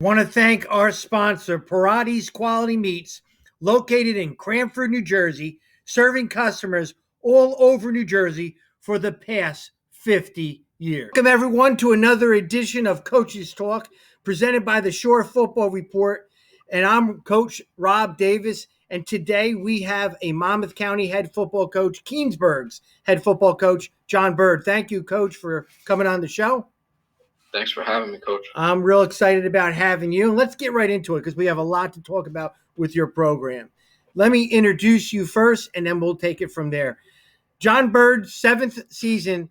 Want to thank our sponsor, Parati's Quality Meats, located in Cranford, New Jersey, serving customers all over New Jersey for the past 50 years. Welcome, everyone, to another edition of Coach's Talk, presented by the Shore Football Report. And I'm Coach Rob Davis. And today we have a Monmouth County head football coach, Keansburg's head football coach, John Bird. Thank you, Coach, for coming on the show. Thanks for having me, Coach. I'm real excited about having you. And let's get right into it because we have a lot to talk about with your program. Let me introduce you first, and then we'll take it from there. John Bird's seventh season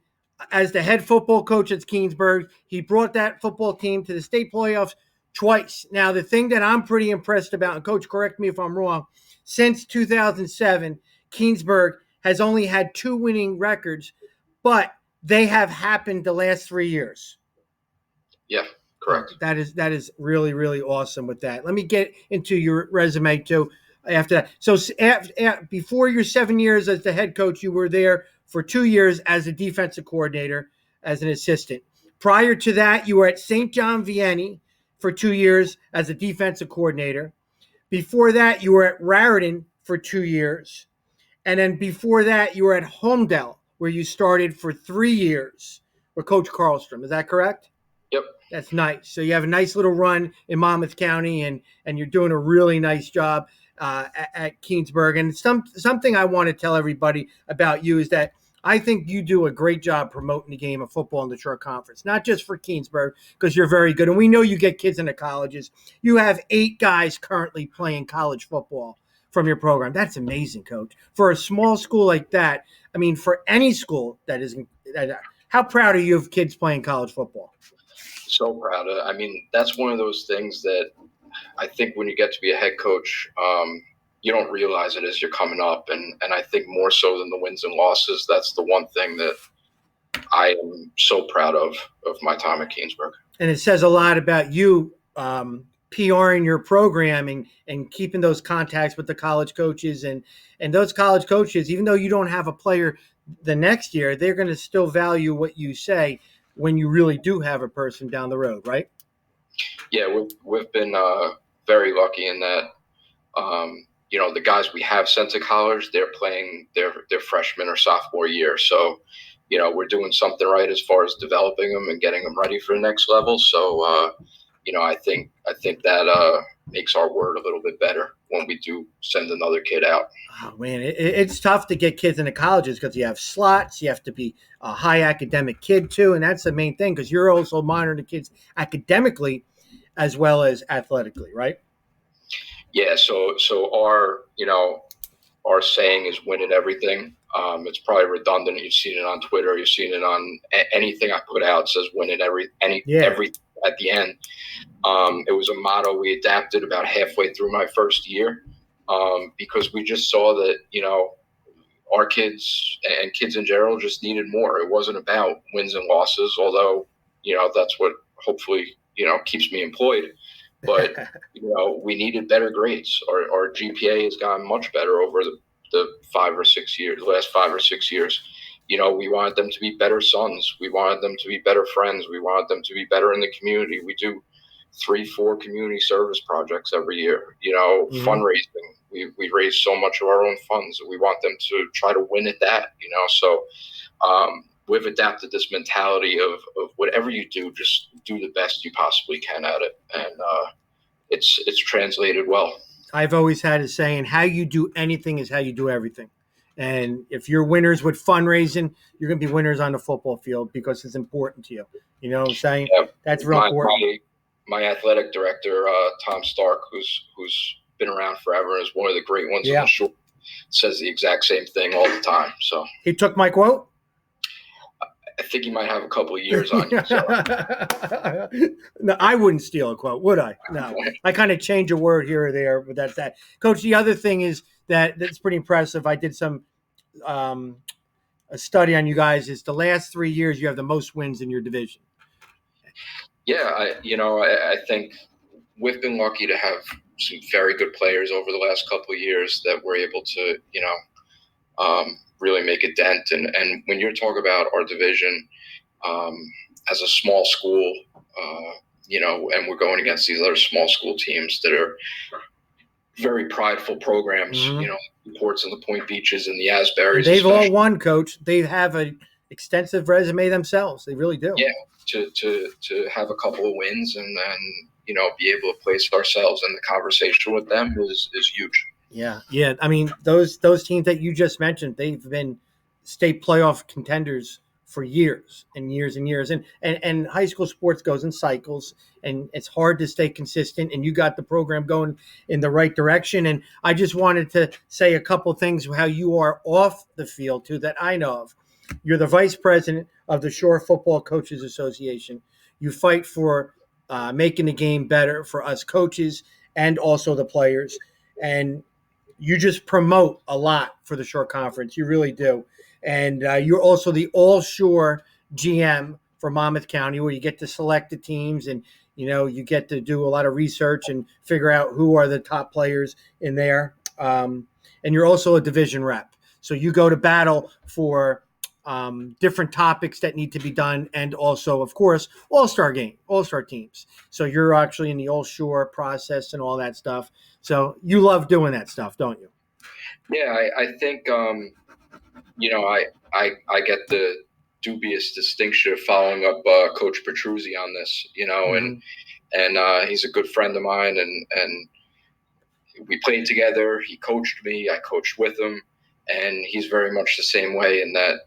as the head football coach at Keansburg. He brought that football team to the state playoffs twice. Now, the thing that I'm pretty impressed about, and Coach, correct me if I'm wrong, since 2007, Keansburg has only had 2 winning records, but they have happened the last 3 years. Yeah, correct. That is really, really awesome with that. Let me get into your resume too after that. So before your 7 years as the head coach, you were there for 2 years as a defensive coordinator, as an assistant. Prior to that, you were at St. John Vianney for 2 years as a defensive coordinator. Before that, you were at Raritan for 2 years. And then before that, you were at Homedale, where you started for 3 years with Coach Carlstrom. Is that correct? Yep. That's nice. So you have a nice little run in Monmouth County, and you're doing a really nice job at Keansburg. And something I want to tell everybody about you is that I think you do a great job promoting the game of football in the Shore Conference, not just for Keansburg, because you're very good. And we know you get kids into colleges. You have 8 guys currently playing college football from your program. That's amazing, Coach. For a small school like that, I mean, for any school that is – how proud are you of kids playing college football? So proud of. I mean, that's one of those things that I think when you get to be a head coach, you don't realize it as you're coming up. And I think more so than the wins and losses, that's the one thing that I am so proud of my time at Keansburg. And it says a lot about you PRing your program and keeping those contacts with the college coaches. And those college coaches, even though you don't have a player the next year, they're going to still value what you say when you really do have a person down the road, right? Yeah, we've been very lucky in that, the guys we have sent to college, they're playing their freshman or sophomore year. So, we're doing something right as far as developing them and getting them ready for the next level. So, I think that makes our word a little bit better when we do send another kid out. Oh, man, it's tough to get kids into colleges because you have slots. You have to be a high academic kid, too. And that's the main thing because you're also monitoring the kids academically as well as athletically, right? Yeah, so our saying is winning everything. It's probably redundant. You've seen it on Twitter. You've seen it on anything I put out. It says winning every at the end. It was a motto we adapted about halfway through my first year because we just saw that, our kids and kids in general just needed more. It wasn't about wins and losses, although, that's what hopefully, keeps me employed. But, we needed better grades. Our GPA has gotten much better over the last 5 or 6 years. We wanted them to be better sons. We wanted them to be better friends. We wanted them to be better in the community. We do 3-4 community service projects every year, fundraising. We raise so much of our own funds. We want them to try to win at that, So we've adapted this mentality of whatever you do, just do the best you possibly can at it. And it's translated well. I've always had a saying, how you do anything is how you do everything. And if you're winners with fundraising, you're going to be winners on the football field because it's important to you. You know what I'm saying? Yeah. That's real important. My athletic director, Tom Stark, who's been around forever, is one of the great ones on the shore, says the exact same thing all the time. So he took my quote? I think he might have a couple of years on you. So. No, I wouldn't steal a quote, would I? No. I kind of change a word here or there, but that's that. Coach, the other thing is that's pretty impressive. I did some a study on you guys. Is the last 3 years you have the most wins in your division. Yeah, I think we've been lucky to have some very good players over the last couple of years that we're able to, really make a dent. And when you're talking about our division, as a small school, and we're going against these other small school teams that are very prideful programs, Mm-hmm. the Ports and the Point Beaches and the Asbury's. And they've all won, Coach. They have an extensive resume themselves. They really do. Yeah, to have a couple of wins and be able to place ourselves in the conversation with them is huge. Yeah. I mean, those teams that you just mentioned, they've been state playoff contenders for years and years and years. And high school sports goes in cycles, and it's hard to stay consistent. And you got the program going in the right direction. And I just wanted to say a couple things how you are off the field too that I know of. You're the vice president of the Shore Football Coaches Association. You fight for making the game better for us coaches and also the players. And you just promote a lot for the Shore Conference. You really do. And you're also the All Shore GM for Monmouth County, where you get to select the teams and, you get to do a lot of research and figure out who are the top players in there. And you're also a division rep. So you go to battle for different topics that need to be done. And also, of course, all-star teams. So you're actually in the All Shore process and all that stuff. So you love doing that stuff, don't you? Yeah, I think, I get the dubious distinction of following up Coach Petruzzi on this, Mm-hmm. and he's a good friend of mine, and we played together. He coached me. I coached with him, and he's very much the same way in that,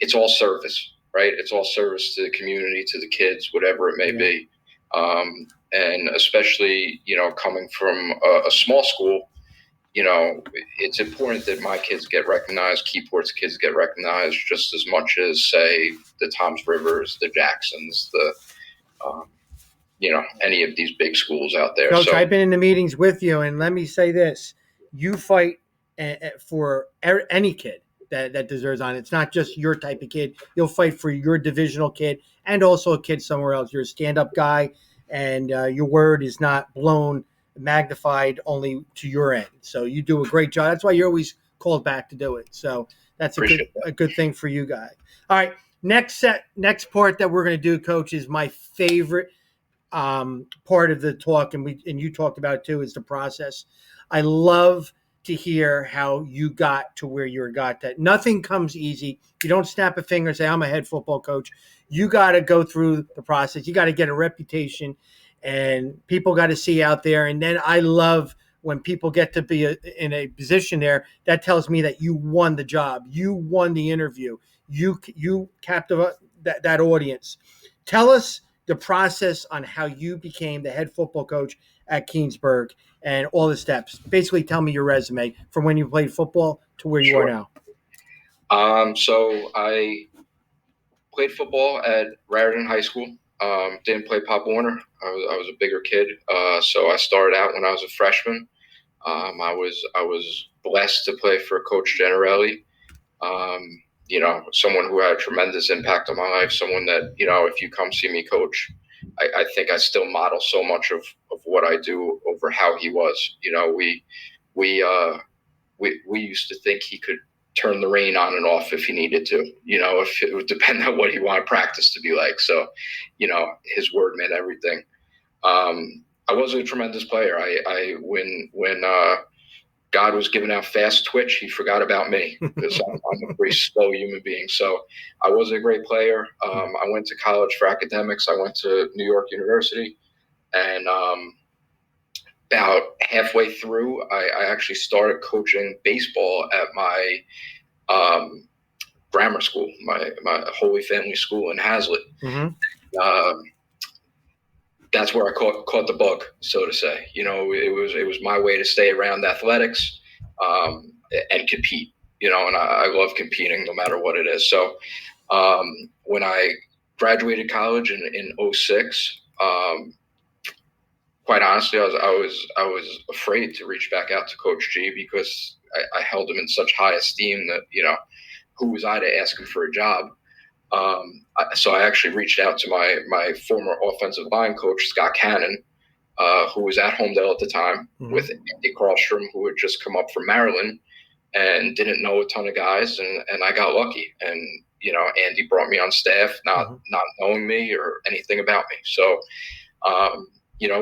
it's all service, right? It's all service to the community, to the kids, whatever it may be. And especially, coming from a small school, it's important that my kids get recognized, Keyport's kids get recognized just as much as, say, the Toms Rivers, the Jacksons, any of these big schools out there. Coach, So I've been in the meetings with you, and let me say this. You fight for any kid that deserves on it. It's not just your type of kid. You'll fight for your divisional kid and also a kid somewhere else. You're a stand-up guy, and your word is not magnified only to your end. So you do a great job. That's why you're always called back to do it. So that's a good thing for you guys. All right, next part that we're going to do, Coach, is my favorite part of the talk, and you talked about it too, is the process. I love to hear how you got to where you got. That nothing comes easy. You don't snap a finger and say, I'm a head football coach. You got to go through the process. You got to get a reputation, and people got to see out there. And then I love when people get to be in a position there. That tells me that you won the job. You won the interview. You captivate that audience. Tell us the process on how you became the head football coach at Keansburg and all the steps. Basically, tell me your resume from when you played football to where you are now. So I played football at Raritan High School. Didn't play Pop Warner. I was a bigger kid. So I started out when I was a freshman. I was blessed to play for Coach Generelli. Someone who had a tremendous impact on my life, someone that, if you come see me coach, I think I still model so much of what I do over how he was. We used to think he could turn the rain on and off if he needed to, if it would depend on what he wanted practice to be like. So, his word meant everything. I was a tremendous player. When God was giving out fast twitch, he forgot about me because I'm a very slow human being. So I was a great player. I went to college for academics. I went to New York University, and about halfway through, I actually started coaching baseball at my grammar school, my Holy Family School in Hazlitt. Mm-hmm. That's where I caught the bug, so to say. It was my way to stay around athletics and compete. And I love competing no matter what it is. So when I graduated college in 2006, quite honestly, I was afraid to reach back out to Coach G because I held him in such high esteem that who was I to ask him for a job? So I actually reached out to my former offensive line coach, Scott Cannon, who was at Homedale at the time, with Andy Carlstrom, who had just come up from Maryland and didn't know a ton of guys. And I got lucky. And, Andy brought me on staff, not knowing me or anything about me. So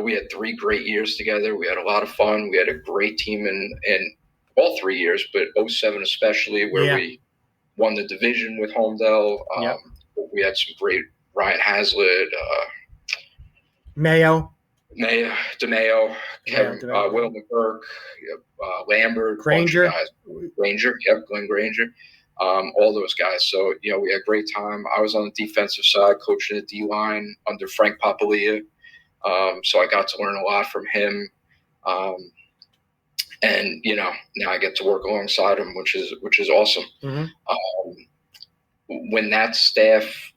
We had 3 great years together. We had a lot of fun. We had a great team in all 3 years, but 07 especially, where we won the division with Homedale. We had some great Ryan Hazlitt, Mayo, DeMayo, Kevin, Will McGurk, Lambert, Granger, Glenn Granger, all those guys. So, we had a great time. I was on the defensive side, coaching the D-line under Frank Papalia. So I got to learn a lot from him. And, now I get to work alongside him, which is awesome. When that staff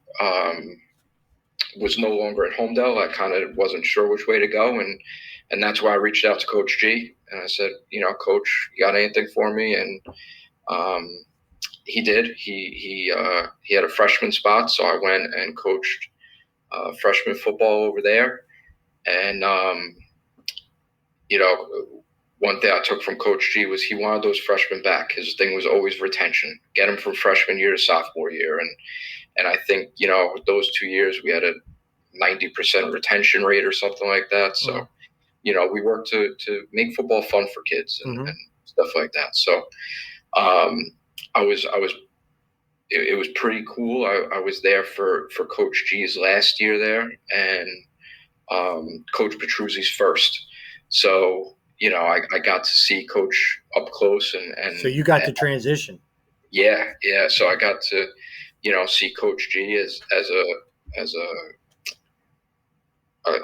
was no longer at Homedale, I kind of wasn't sure which way to go. And that's why I reached out to Coach G. And I said, Coach, you got anything for me? And he did. He had a freshman spot, so I went and coached freshman football over there. And, one thing I took from Coach G was he wanted those freshmen back. His thing was always retention, get them from freshman year to sophomore year. And I think, those 2 years we had a 90% retention rate or something like that. So, we worked to make football fun for kids and stuff like that. So it was pretty cool. I was there for Coach G's last year there and Coach Petruzzi's first. So, I got to see Coach up close and so you got to transition. Yeah. So I got to, see Coach G as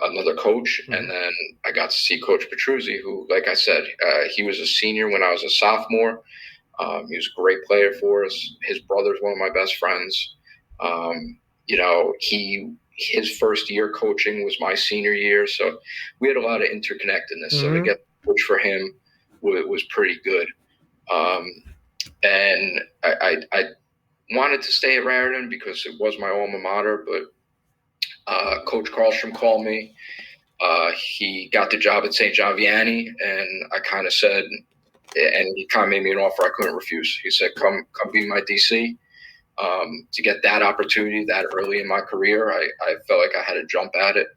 another coach, and then I got to see Coach Petruzzi, who, like I said, he was a senior when I was a sophomore. He was a great player for us. His brother's one of my best friends. His first year coaching was my senior year, so we had a lot of interconnectedness. So to get to coach for him was pretty good. And I wanted to stay at Raritan because it was my alma mater, but Coach Karlstrom called me. He got the job at St. John Vianney, and I kind of said, and he kind of made me an offer I couldn't refuse. He said, come be my DC. To get that opportunity that early in my career, I felt like I had to jump at it.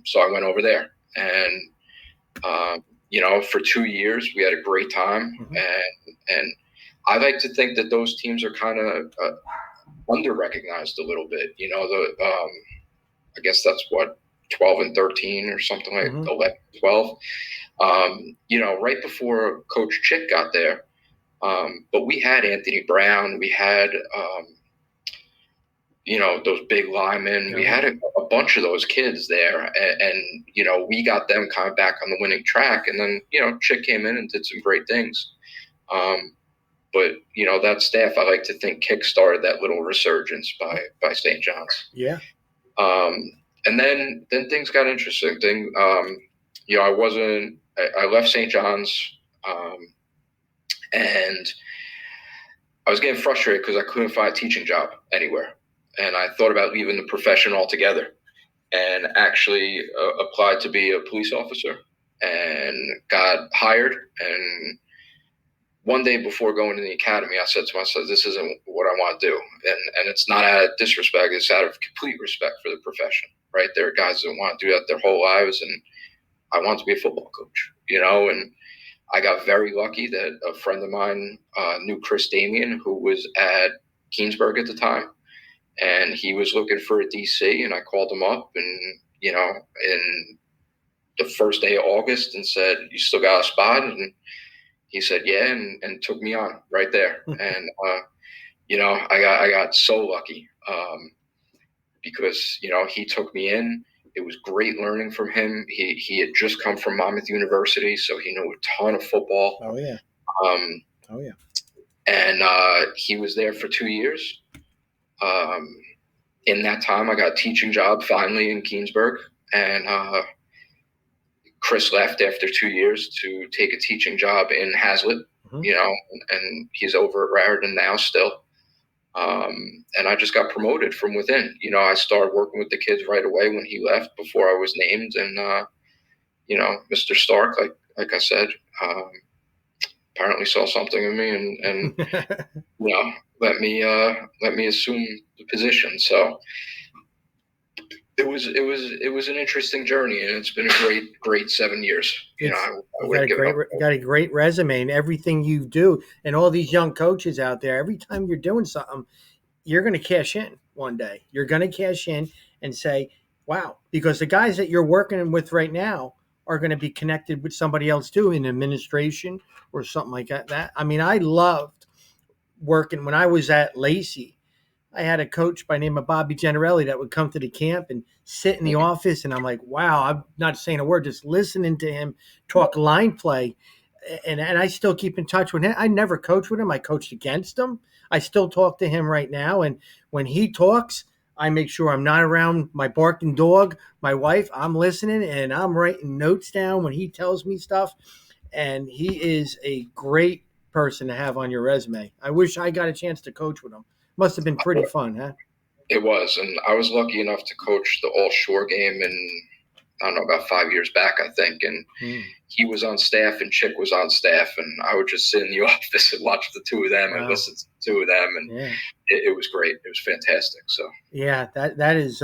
So I went over there. And, for 2 years, we had a great time. And I like to think that those teams are kind of under-recognized a little bit. I guess that's what, 12 and 13 or something like 11, 12. Right before Coach Chick got there. But we had Anthony Brown. We had, those big linemen. We had a bunch of those kids there. And we got them kind of back on the winning track. And then, Chick came in and did some great things. But, that staff, I like to think, kickstarted that little resurgence by St. John's. Yeah. And then things got interesting. I left St. John's, and I was getting frustrated because I couldn't find a teaching job anywhere. And I thought about leaving the profession altogether and actually applied to be a police officer and got hired. And one day before going to the academy, I said to myself, this isn't what I want to do. And it's not out of disrespect. It's out of complete respect for the profession, right? There are guys that want to do that their whole lives. And I want to be a football coach, and I got very lucky that a friend of mine knew Chris Damian, who was at Keansburg at the time. And he was looking for a DC, and I called him up and, in the first day of August and said, you still got a spot? And he said, yeah, and took me on right there. And, I got so lucky because, he took me in. It was great learning from him. He had just come from Monmouth University, so he knew a ton of football. Oh, yeah. And he was there for 2 years. In that time, I got a teaching job finally in Keansburg. And Chris left after 2 years to take a teaching job in Hazlitt, and he's over at Raritan now still. And I just got promoted from within. I started working with the kids right away when he left before I was named. And, Mr. Stark, like I said, apparently saw something in me and let me assume the position. So It was an interesting journey, and it's been a great 7 years. You got a great resume and everything you do, and all these young coaches out there. Every time you're doing something, you're going to cash in one day. You're going to cash in and say, "Wow!" Because the guys that you're working with right now are going to be connected with somebody else too in administration or something like that. I mean, I loved working when I was at Lacey. I had a coach by the name of Bobby Generelli that would come to the camp and sit in the office, and I'm like, wow, I'm not saying a word, just listening to him talk line play. And I still keep in touch with him. I never coached with him. I coached against him. I still talk to him right now. And when he talks, I make sure I'm not around my barking dog, my wife. I'm listening and I'm writing notes down when he tells me stuff. And he is a great person to have on your resume. I wish I got a chance to coach with him. Must have been pretty fun, huh? It was, and I was lucky enough to coach the all-shore game in, I don't know, about 5 years back, I think, and he was on staff and Chick was on staff, and I would just sit in the office and watch the two of them and listen to the two of them, and it was great. It was fantastic. So yeah, that is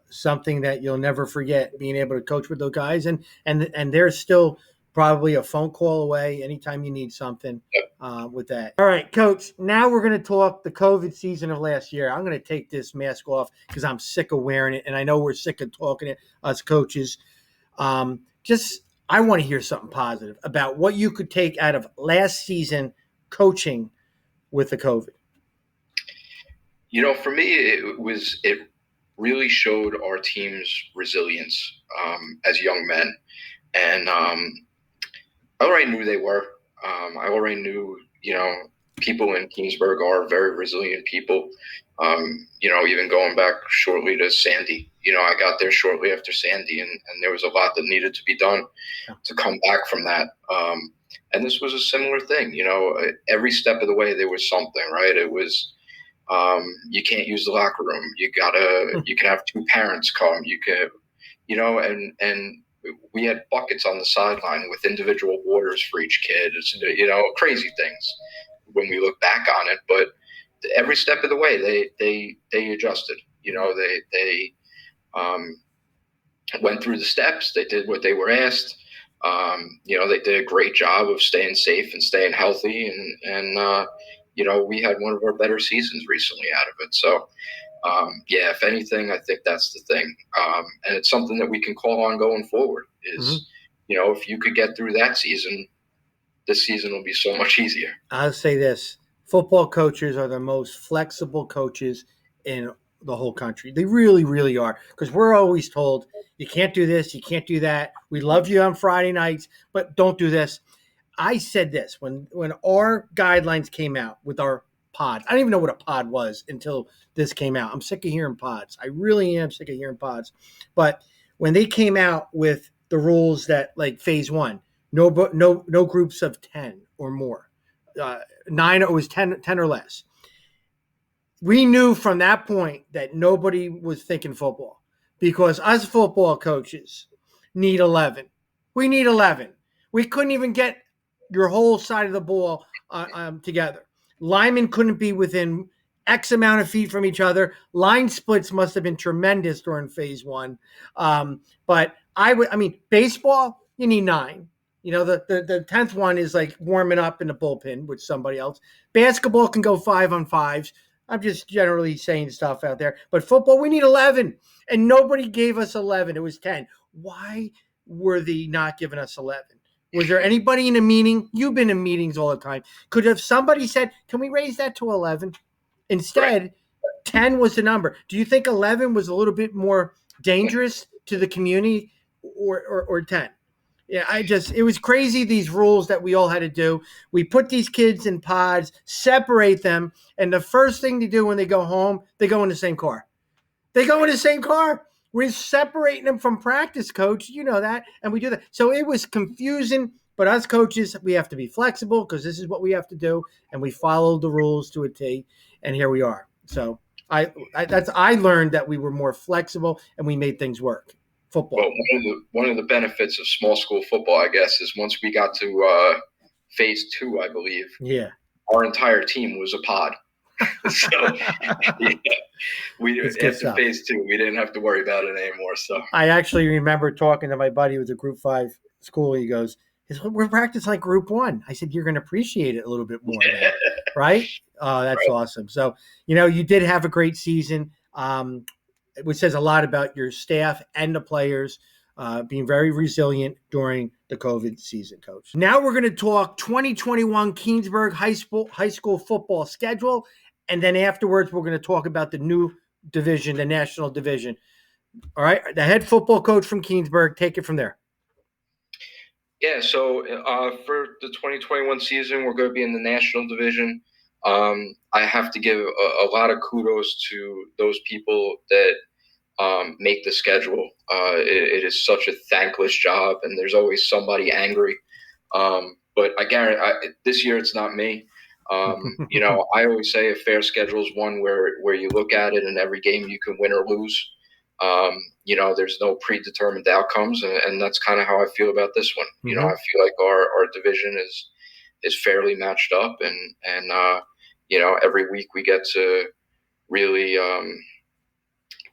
something that you'll never forget, being able to coach with those guys, and they're still probably a phone call away anytime you need something with that. All right, Coach, now we're going to talk the COVID season of last year. I'm going to take this mask off because I'm sick of wearing it, and I know we're sick of talking it, us coaches. I want to hear something positive about what you could take out of last season coaching with the COVID. For me, it really showed our team's resilience as young men. And I already knew they were. I already knew, people in Keansburg are very resilient people. Even going back shortly to Sandy, I got there shortly after Sandy, and there was a lot that needed to be done to come back from that. And this was a similar thing, every step of the way there was something, right? It was, you can't use the locker room. You can have two parents come. You can, and we had buckets on the sideline with individual waters for each kid. It's, crazy things when we look back on it. But every step of the way, they adjusted. They went through the steps. They did what they were asked. They did a great job of staying safe and staying healthy. And we had one of our better seasons recently out of it. So, if anything, I think that's the thing. And it's something that we can call on going forward is, if you could get through that season, this season will be so much easier. I'll say this. Football coaches are the most flexible coaches in the whole country. They really, really are. Because we're always told, you can't do this, you can't do that. We love you on Friday nights, but don't do this. I said this when our guidelines came out with our pod. I don't even know what a pod was until this came out. I'm sick of hearing pods. I really am sick of hearing pods. But when they came out with the rules that, like, phase 1, no groups of 10 or more, 9, it was 10 or less. We knew from that point that nobody was thinking football, because us football coaches need 11. We need 11. We couldn't even get your whole side of the ball together. Linemen couldn't be within X amount of feet from each other. Line splits must have been tremendous during phase 1. But baseball, you need 9. The 10th one is like warming up in the bullpen with somebody else. Basketball can go 5-on-5s. I'm just generally saying stuff out there. But football, we need 11. And nobody gave us 11. It was 10. Why were they not giving us 11? Was there anybody in a meeting? You've been in meetings all the time. Could have somebody said, can we raise that to 11? Instead, 10 was the number. Do you think 11 was a little bit more dangerous to the community or 10? Yeah, it was crazy, these rules that we all had to do. We put these kids in pods, separate them, and the first thing they do when they go home, they go in the same car. We're separating them from practice, coach. You know that, and we do that. So it was confusing, but us coaches, we have to be flexible because this is what we have to do, and we followed the rules to a T, and here we are. So I learned that we were more flexible and we made things work. Football. Well, one of the benefits of small school football, I guess, is once we got to phase 2, I believe. Yeah. Our entire team was a pod. So yeah, after phase 2, we didn't have to worry about it anymore. So I actually remember talking to my buddy who was a Group 5 school. He goes, "We're practicing like Group 1." I said, "You're going to appreciate it a little bit more now, right?" Oh, that's right. awesome. So, you did have a great season, which says a lot about your staff and the players being very resilient during the COVID season, Coach. Now we're going to talk 2021 Keansburg high school football schedule, and then afterwards we're going to talk about the new division, the national division. All right, the head football coach from Keansburg, take it from there. Yeah, so for the 2021 season, we're going to be in the national division. I have to give a lot of kudos to those people that make the schedule. It is such a thankless job, and there's always somebody angry. But I guarantee this year it's not me. I always say a fair schedule is one where you look at it and every game you can win or lose. There's no predetermined outcomes, and that's kind of how I feel about this one. I feel like our division is fairly matched up, and every week we get to really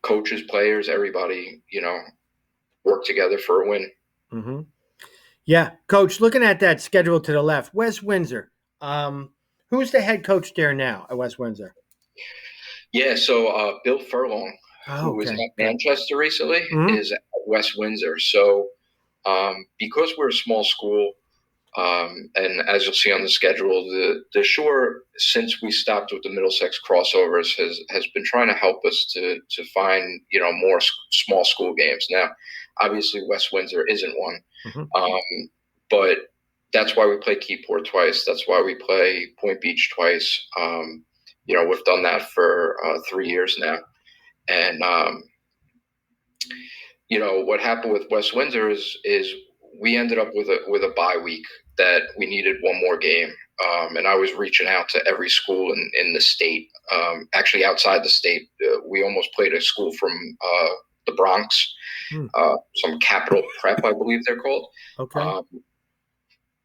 coaches, players, everybody, work together for a win. Mm-hmm. Yeah, Coach, looking at that schedule to the left, West Windsor. Who's the head coach there now at West Windsor? Yeah, so Bill Furlong, who was at Manchester recently, is at West Windsor. So because we're a small school, and as you'll see on the schedule, the Shore, since we stopped with the Middlesex crossovers, has been trying to help us to find more small school games. Now, obviously, West Windsor isn't one, but that's why we play Keyport twice. That's why we play Point Beach twice. We've done that for 3 years now, and what happened with West Windsor is we ended up with a bye week that we needed one more game. And I was reaching out to every school in the state. Actually, outside the state, we almost played a school from the Bronx, some Capital Prep, I believe they're called. Okay.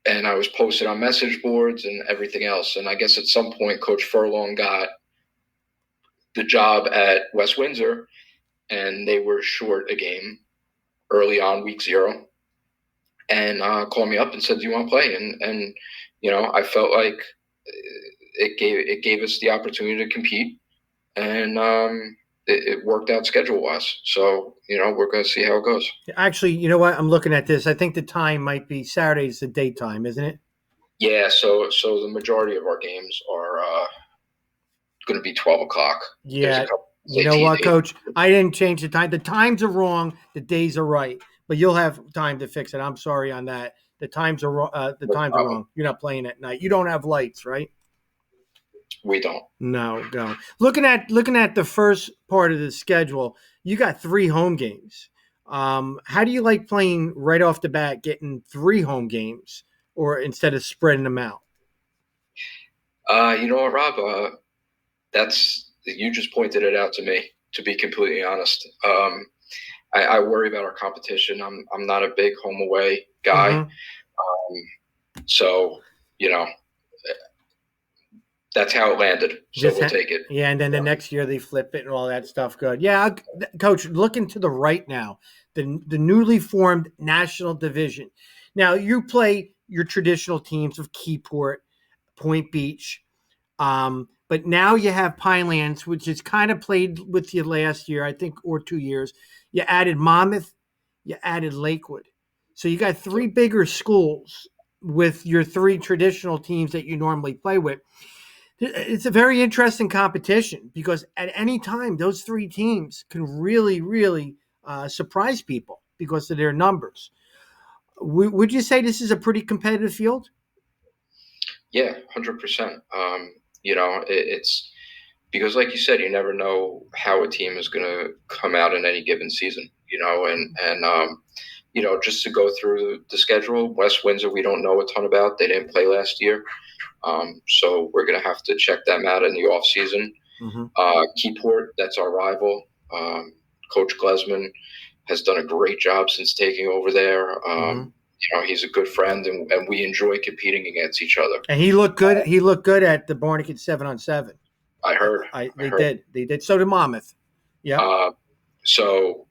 And I was posted on message boards and everything else. And I guess at some point, Coach Furlong got the job at West Windsor, and they were short a game early on, week 0. And called me up and said, "Do you want to play?" And I felt like it gave us the opportunity to compete, and it worked out schedule wise. So we're going to see how it goes. Actually, you know what? I'm looking at this. I think the time might be Saturday is the daytime, isn't it? Yeah. So the majority of our games are going to be 12 o'clock. Yeah. You know what, Coach? I didn't change the time. The times are wrong. The days are right. But you'll have time to fix it. I'm sorry on that. The times are wrong. Are wrong. You're not playing at night. You don't have lights, right? We don't. No. Looking at the first part of the schedule, you got 3 home games. How do you like playing right off the bat, getting 3 home games, or instead of spreading them out? You know what, Rob? You just pointed it out to me. To be completely honest. I worry about our competition. I'm not a big home away guy. So, that's how it landed. So we'll take it. Yeah, and then the next year they flip it and all that stuff. Good. Yeah, Coach, looking to the right now, the newly formed national division. Now, you play your traditional teams of Keyport, Point Beach, but now you have Pinelands, which has kind of played with you last year, I think, or 2 years. You added Monmouth, you added Lakewood. So you got 3 bigger schools with your 3 traditional teams that you normally play with. It's a very interesting competition because at any time, those 3 teams can really, really surprise people because of their numbers. Would you say this is a pretty competitive field? Yeah, 100%. It's because, like you said, you never know how a team is going to come out in any given season. Just to go through the schedule, West Windsor, we don't know a ton about. They didn't play last year. So we're going to have to check them out in the off season. Keyport, that's our rival. Coach Glesman has done a great job since taking over there. He's a good friend, and we enjoy competing against each other. And he looked good. He looked good at the Barnegat 7-on-7. I heard. They did. So did Monmouth. Yeah. So,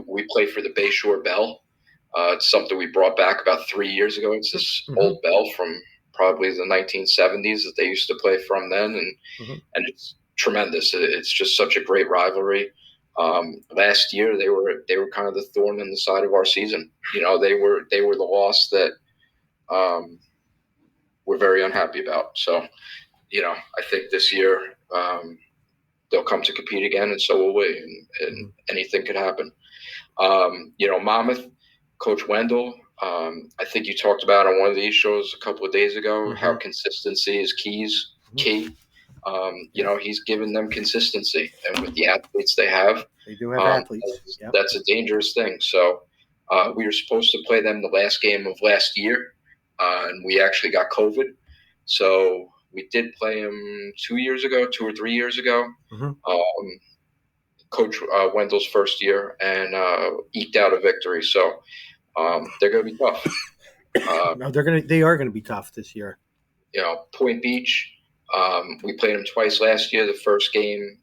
we play for the Bayshore Bell. It's something we brought back about 3 years ago. It's this old bell from probably the 1970s that they used to play from then, and it's tremendous. It's just such a great rivalry. Last year they were kind of the thorn in the side of our season. They were the loss that we're very unhappy about. So, I think this year they'll come to compete again, and so will we, and anything could happen. Monmouth, Coach Wendell, I think you talked about on one of these shows a couple of days ago how consistency is key. He's given them consistency, and with the athletes they have athletes. That's a dangerous thing. So we were supposed to play them the last game of last year, and we actually got COVID. So we did play them 2 or 3 years ago. Coach Wendell's first year, and eked out a victory. So they're going to be tough. They are going to be tough this year. Point Beach, we played them twice last year. The first game,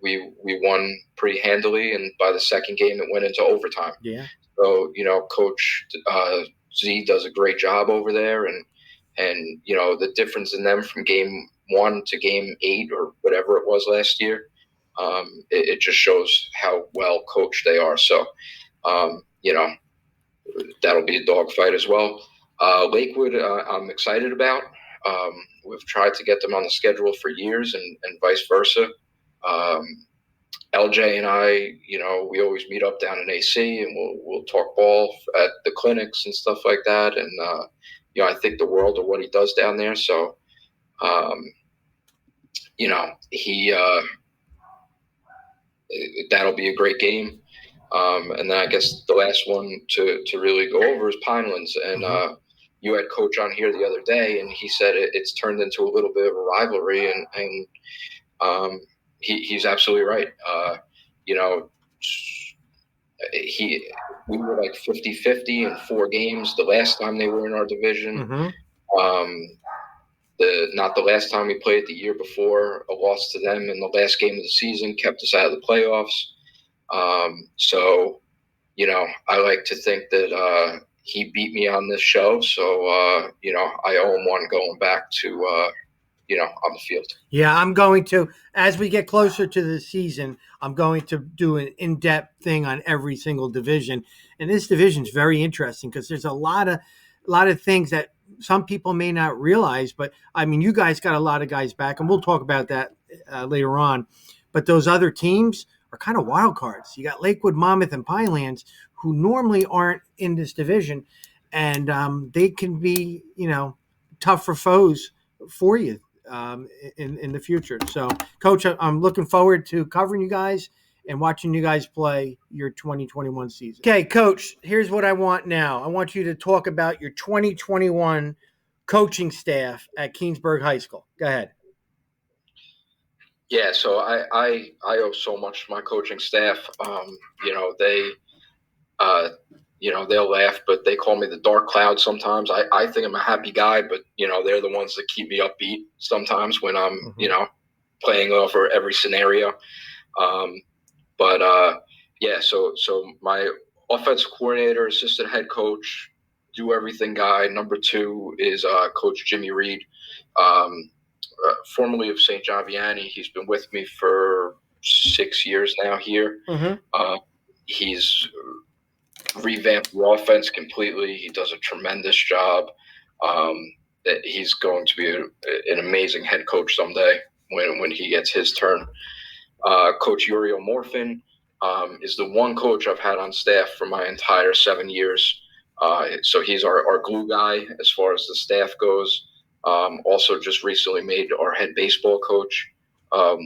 we won pretty handily, and by the second game, it went into overtime. Yeah. So Coach Z does a great job over there, and the difference in them from game 1 to game 8 or whatever it was last year, it just shows how well coached they are. So, that'll be a dogfight as well. Lakewood, I'm excited about. We've tried to get them on the schedule for years, and vice versa. LJ and I, we always meet up down in AC, and we'll talk ball at the clinics and stuff like that. And I think the world of what he does down there. So, he that'll be a great game. And then I guess the last one to really go over is Pinelands. And you had Coach on here the other day, and he said it's turned into a little bit of a rivalry, and he's absolutely right. We were like 50-50 in 4 games the last time they were in our division. Not the last time we played, the year before, a loss to them in the last game of the season kept us out of the playoffs. So, I like to think that he beat me on this show. So, I owe him one going back to, on the field. Yeah, I'm going to, as we get closer to the season, I'm going to do an in-depth thing on every single division. And this division is very interesting because there's a lot of things that some people may not realize. But, I mean, you guys got a lot of guys back, and we'll talk about that later on. But those other teams are kind of wild cards. You got Lakewood, Monmouth, and Pinelands, who normally aren't in this division, and they can be, tougher foes for you in the future. So, Coach, I'm looking forward to covering you guys and watching you guys play your 2021 season. Okay, Coach, here's what I want now. I want you to talk about your 2021 coaching staff at Keansburg High School. Go ahead. Yeah, so I owe so much to my coaching staff. They'll laugh, but they call me the dark cloud sometimes. I think I'm a happy guy, but they're the ones that keep me upbeat sometimes when I'm playing over every scenario. So my offensive coordinator, assistant head coach, do everything guy. Number 2 is Coach Jimmy Reed. Formerly of St. John Vianney. He's been with me for 6 years now here. He's revamped the offense completely. He does a tremendous job. He's going to be an amazing head coach someday when he gets his turn. Coach Uriel Morfin is the one coach I've had on staff for my entire 7 years. So he's our glue guy as far as the staff goes. Also just recently made our head baseball coach,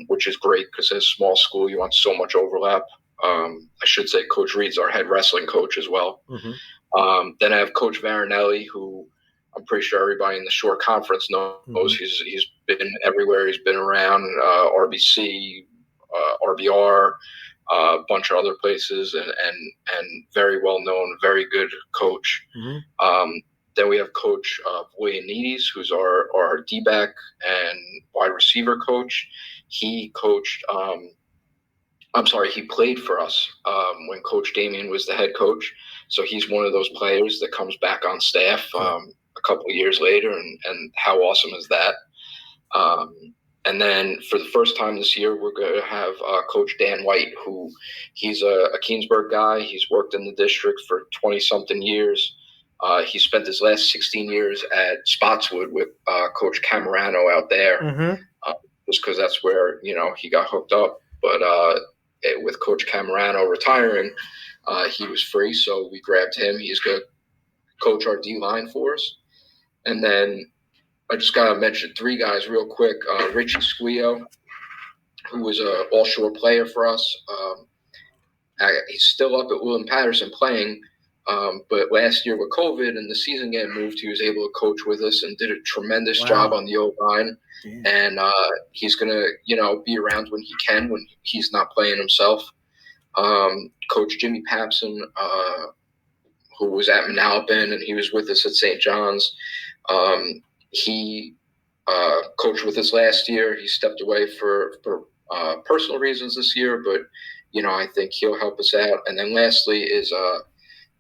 which is great because as a small school, you want so much overlap. I should say Coach Reed's our head wrestling coach as well. Then I have Coach Varinelli, who I'm pretty sure everybody in the Shore Conference knows. He's been everywhere. He's been around RBC, RBR, a bunch of other places, and very well known, very good coach. Then we have Coach Voyanides, who's our D-back and wide receiver coach. He coached he played for us when Coach Damien was the head coach. So he's one of those players that comes back on staff a couple of years later, and how awesome is that? And then for the first time this year, we're going to have Coach Dan White, who he's a Keansburg guy. He's worked in the district for 20-something years. He spent his last 16 years at Spotswood with Coach Camerano out there, just because that's where, he got hooked up. But with Coach Camerano retiring, he was free, so we grabbed him. He's going to coach our D-line for us. And then I just got to mention 3 guys real quick. Richie Squio, who was an all-shore player for us. He's still up at William Patterson playing, but last year with COVID and the season getting moved, he was able to coach with us and did a tremendous job on the O-line. And he's going to, be around when he can, when he's not playing himself. Coach Jimmy Papson, who was at Manalapan, and he was with us at St. John's. He coached with us last year. He stepped away for personal reasons this year, but, I think he'll help us out. And then lastly is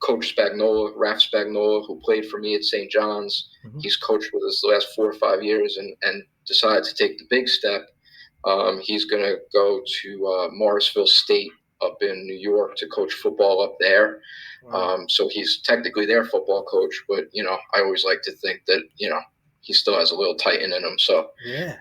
Coach Spagnola, Raf Spagnola, who played for me at St. John's. He's coached with us the last 4 or 5 years and decided to take the big step. He's going to go to Morrisville State up in New York to coach football up there. So he's technically their football coach, but, I always like to think that, he still has a little Titan in him. So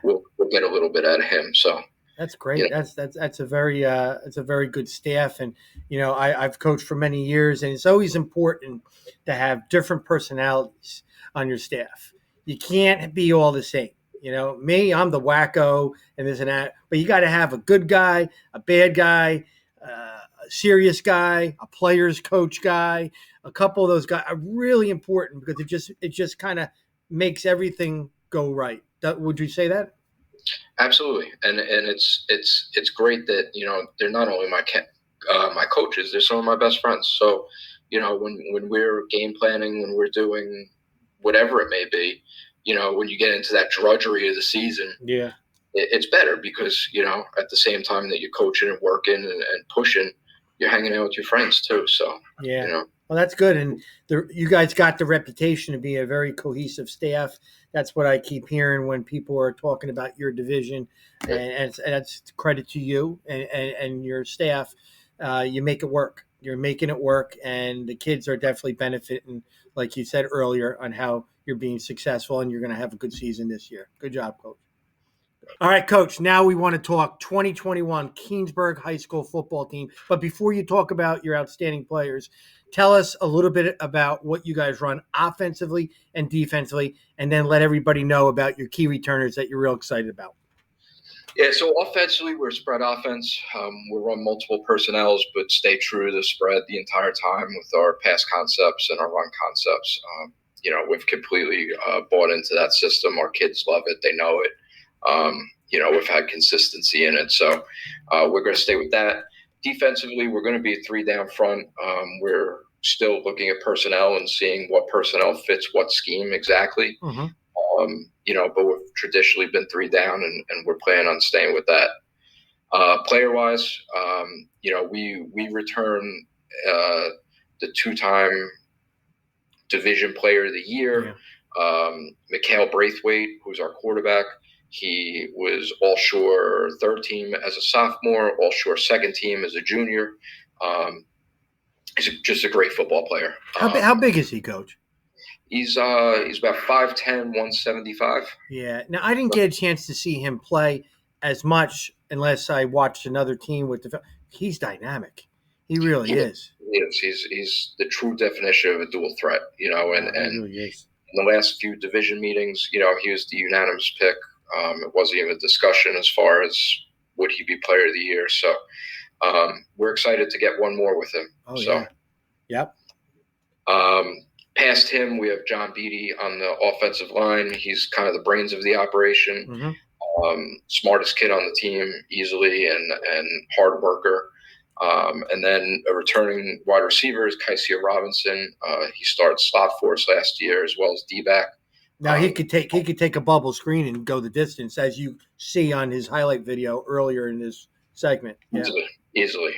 we'll get a little bit out of him. So that's great. That's a very good staff. And, I've coached for many years, and it's always important to have different personalities on your staff. You can't be all the same. Me, I'm the wacko and this and that, but you got to have a good guy, a bad guy, a serious guy, a player's coach guy. A couple of those guys are really important because it just kind of makes everything go right. Would you say that? Absolutely, and it's great that they're not only my coaches, they're some of my best friends. So when we're game planning, when we're doing whatever it may be, when you get into that drudgery of the season, it's better because at the same time that you're coaching and working and pushing, you're hanging out with your friends too. So well, that's good, and you guys got the reputation to be a very cohesive staff. That's what I keep hearing when people are talking about your division, and that's credit to you and your staff. You make it work. You're making it work, and the kids are definitely benefiting, like you said earlier, on how you're being successful, and you're going to have a good season this year. Good job, Coach. All right, Coach, now we want to talk 2021 Keansburg High School football team. But before you talk about your outstanding players, tell us a little bit about what you guys run offensively and defensively, and then let everybody know about your key returners that you're real excited about. Yeah, so offensively, we're a spread offense. We run multiple personnels, but stay true to the spread the entire time with our pass concepts and our run concepts. We've completely bought into that system. Our kids love it. They know it. We've had consistency in it. So we're going to stay with that. Defensively, we're going to be 3 down front. We're still looking at personnel and seeing what personnel fits what scheme exactly. But we've traditionally been 3 down, and we're planning on staying with that. Player-wise, we return the 2-time Division Player of the Year, Mikhail Braithwaite, who's our quarterback. He was all-shore 3rd team as a sophomore, all-shore 2nd team as a junior. He's just a great football player. How big is he, Coach? He's about 5'10", 175. Yeah. Now, I didn't get a chance to see him play as much unless I watched another team with the – he's dynamic. He really is. He is. He's the true definition of a dual threat, He really is. In the last few division meetings, he was the unanimous pick. It wasn't even a discussion as far as would he be player of the year. So we're excited to get one more with him. Yep. Past him, we have John Beatty on the offensive line. He's kind of the brains of the operation. Smartest kid on the team easily and hard worker. And then a returning wide receiver is Kaiser Robinson. He started slot for us last year as well as D-back. Now he could take a bubble screen and go the distance, as you see on his highlight video earlier in this segment. Yeah. Easily.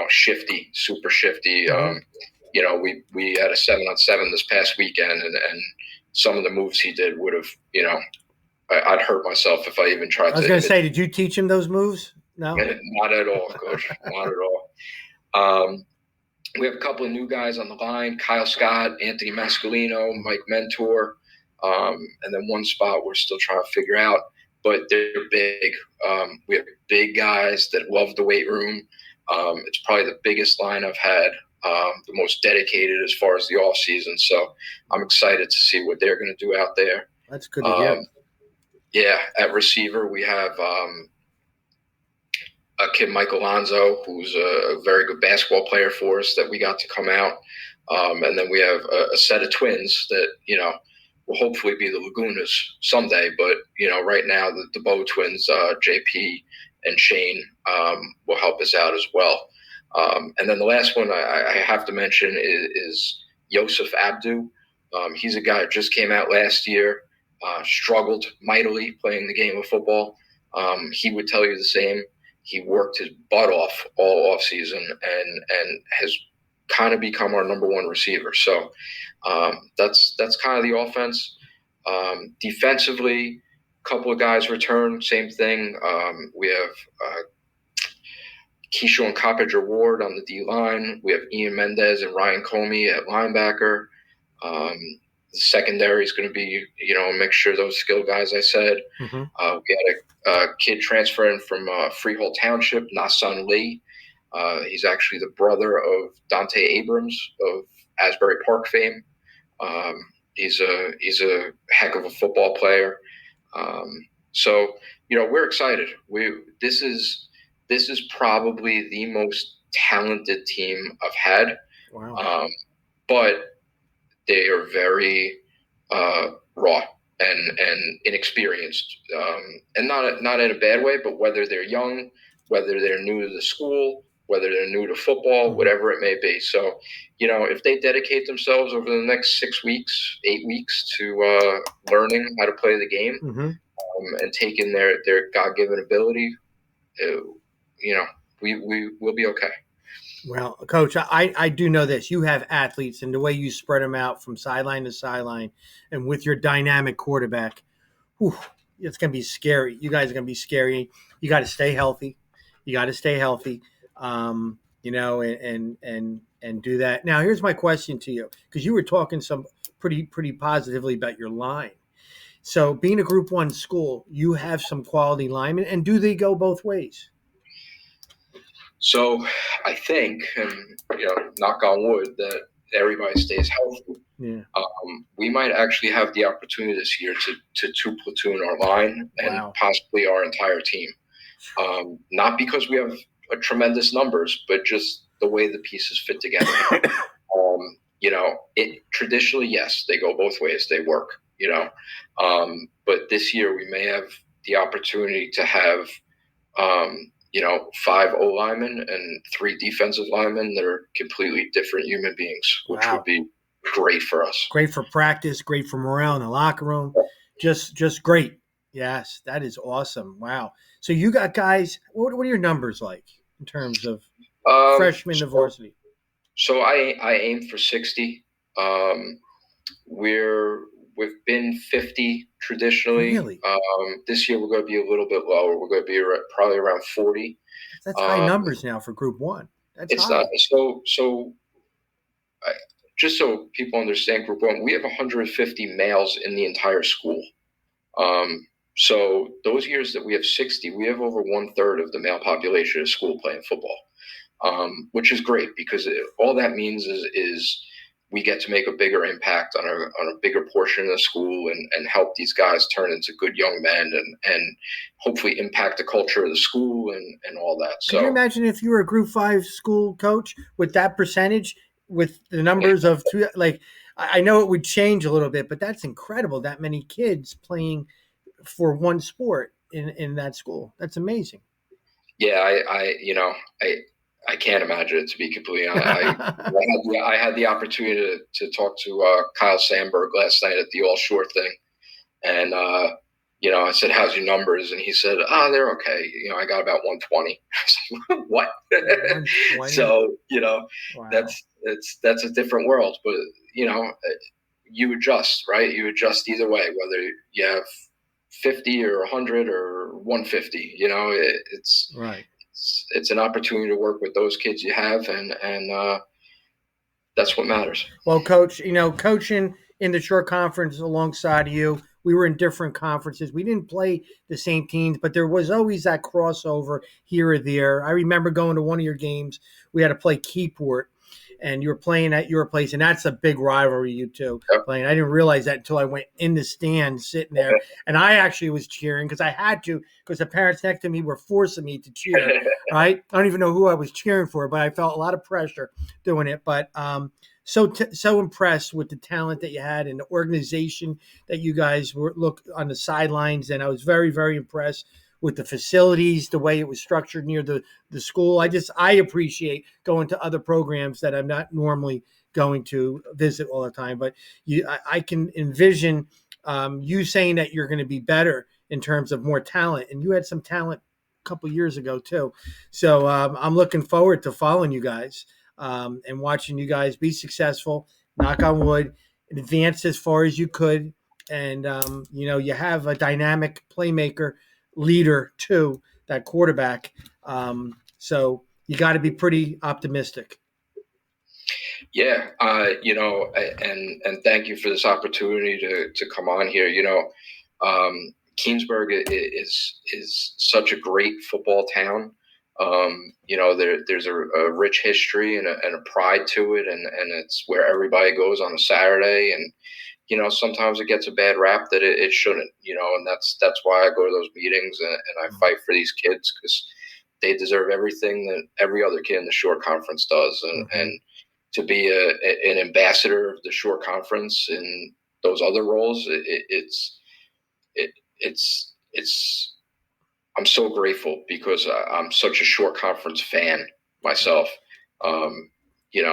Shifty, super shifty. Mm-hmm. We had a 7-on-7 this past weekend, and some of the moves he did would have, I'd hurt myself if I even tried to. I was going to say, did you teach him those moves? No, not at all, Coach. Not at all. We have a couple of new guys on the line: Kyle Scott, Anthony Mascolino, Mike Mentor, and then one spot we're still trying to figure out. But they're big. We have big guys that love the weight room. It's probably the biggest line I've had, the most dedicated as far as the off season. So I'm excited to see what they're going to do out there. That's good to hear. Yeah, at receiver we have a kid, Mike Alonzo, who's a very good basketball player for us that we got to come out. And then we have a set of twins that, will hopefully be the Lagunas someday. But, right now the Bow twins, JP and Shane, will help us out as well. And then the last one I have to mention is Yosef Abdu. He's a guy that just came out last year, struggled mightily playing the game of football. He would tell you the same. He worked his butt off all off season and has kind of become our number one receiver. So that's kind of the offense. Defensively, a couple of guys return, same thing. We have Keyshawn Coppinger Ward on the D line. We have Ian Mendez and Ryan Comey at linebacker. The secondary is going to be, a mixture of those skill guys I said. Mm-hmm. We had a kid transferring from Freehold Township, Nasan Lee. He's actually the brother of Dante Abrams of Asbury Park fame. He's a heck of a football player. So we're excited. This is probably the most talented team I've had. Wow. But they are very raw and inexperienced, and not in a bad way, but whether they're young, whether they're new to the school, whether they're new to football, Mm-hmm. whatever it may be. So, if they dedicate themselves over the next 6 weeks, 8 weeks to learning how to play the game, Mm-hmm. And taking their God-given ability, we will be okay. Well, Coach, I do know this. You have athletes, and the way you spread them out from sideline to sideline, and with your dynamic quarterback, it's going to be scary. You guys are going to be scary. You got to stay healthy. And do that. Now, here's my question to you, because you were talking some pretty positively about your line. So, being a Group 1 school, you have some quality linemen, and do they go both ways? So I think, and knock on wood, that everybody stays healthy. Yeah. We might actually have the opportunity this year to two platoon our line and possibly our entire team. Not because we have a tremendous numbers, but just the way the pieces fit together. Traditionally, yes, they go both ways. They work. But this year we may have the opportunity to have 5 O linemen and 3 defensive linemen that are completely different human beings, which would be great for us. Great for practice, great for morale in the locker room. Just great. Yes, that is awesome. Wow. So you got guys, what are your numbers like in terms of freshmen to varsity? So I aim for 60. We've been 50 traditionally. Really? This year we're going to be a little bit lower. We're going to be probably around 40. That's high numbers now for Group 1. It's high. Not so. Just so people understand, Group 1, we have 150 males in the entire school. So those years that we have 60, we have over 1/3 of the male population of school playing football, which is great because all that means is we get to make a bigger impact on a bigger portion of the school and help these guys turn into good young men and hopefully impact the culture of the school and all that. So, can you imagine if you were a Group 5 school coach with that percentage, with the numbers of two? Like, I know it would change a little bit, but that's incredible. That many kids playing for one sport in that school. That's amazing. Yeah, I I can't imagine it, to be completely honest. I had the opportunity to talk to Kyle Sandberg last night at the All Shore thing, and I said, "How's your numbers?" And he said, they're okay. I got about 120. I was like, what? 120? So Wow. that's a different world, but you adjust, right? You adjust either way, whether you have 50 or 100 or 150. It's right. It's an opportunity to work with those kids you have, and that's what matters. Well, Coach, coaching in the short conference alongside you, we were in different conferences. We didn't play the same teams, but there was always that crossover here or there. I remember going to one of your games. We had to play Keyport, and you were playing at your place, and that's a big rivalry, you two Yep. playing. I didn't realize that until I went in the stand sitting there, and I actually was cheering because I had to, because the parents next to me were forcing me to cheer, right? I don't even know who I was cheering for, but I felt a lot of pressure doing it. But so impressed with the talent that you had and the organization that you guys look on the sidelines, and I was very, very impressed with the facilities, the way it was structured near the school. I appreciate going to other programs that I'm not normally going to visit all the time, but I can envision you saying that you're going to be better in terms of more talent, and you had some talent a couple years ago too. So I'm looking forward to following you guys and watching you guys be successful. Knock on wood, advance as far as you could, and you have a dynamic playmaker leader too, that quarterback. So you got to be pretty optimistic. Yeah, and thank you for this opportunity to come on here. Keansburg is such a great football town. There's a rich history and a pride to it, and it's where everybody goes on a Saturday. And sometimes it gets a bad rap that it shouldn't. And that's why I go to those meetings and I fight for these kids, because they deserve everything that every other kid in the short conference does. And to be an ambassador of the short conference in those other roles, it's I'm so grateful, because I'm such a short conference fan myself.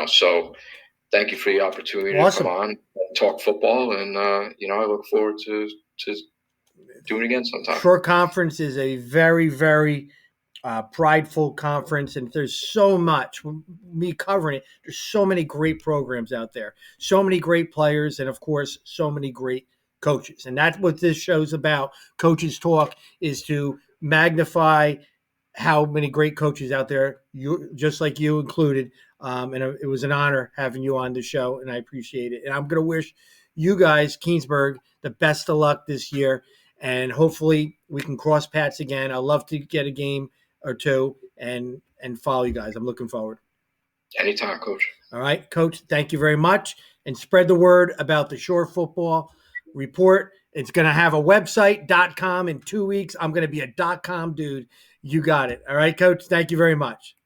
So thank you for the opportunity to come on and talk football, and I look forward to doing it again sometime. Short conference is a very, very prideful conference, and there's so much, me covering it, there's so many great programs out there, so many great players, and of course so many great coaches. And that's what this show's about. Coaches Talk is to magnify how many great coaches out there, you just like you included. And it was an honor having you on the show, and I appreciate it. And I'm going to wish you guys, Keansburg, the best of luck this year, and hopefully we can cross paths again. I'd love to get a game or two and follow you guys. I'm looking forward. Anytime, Coach. All right, Coach, thank you very much. And spread the word about the Shore Football Report. It's going to have a website.com in 2 weeks. I'm going to be a .com dude. You got it. All right, Coach, thank you very much.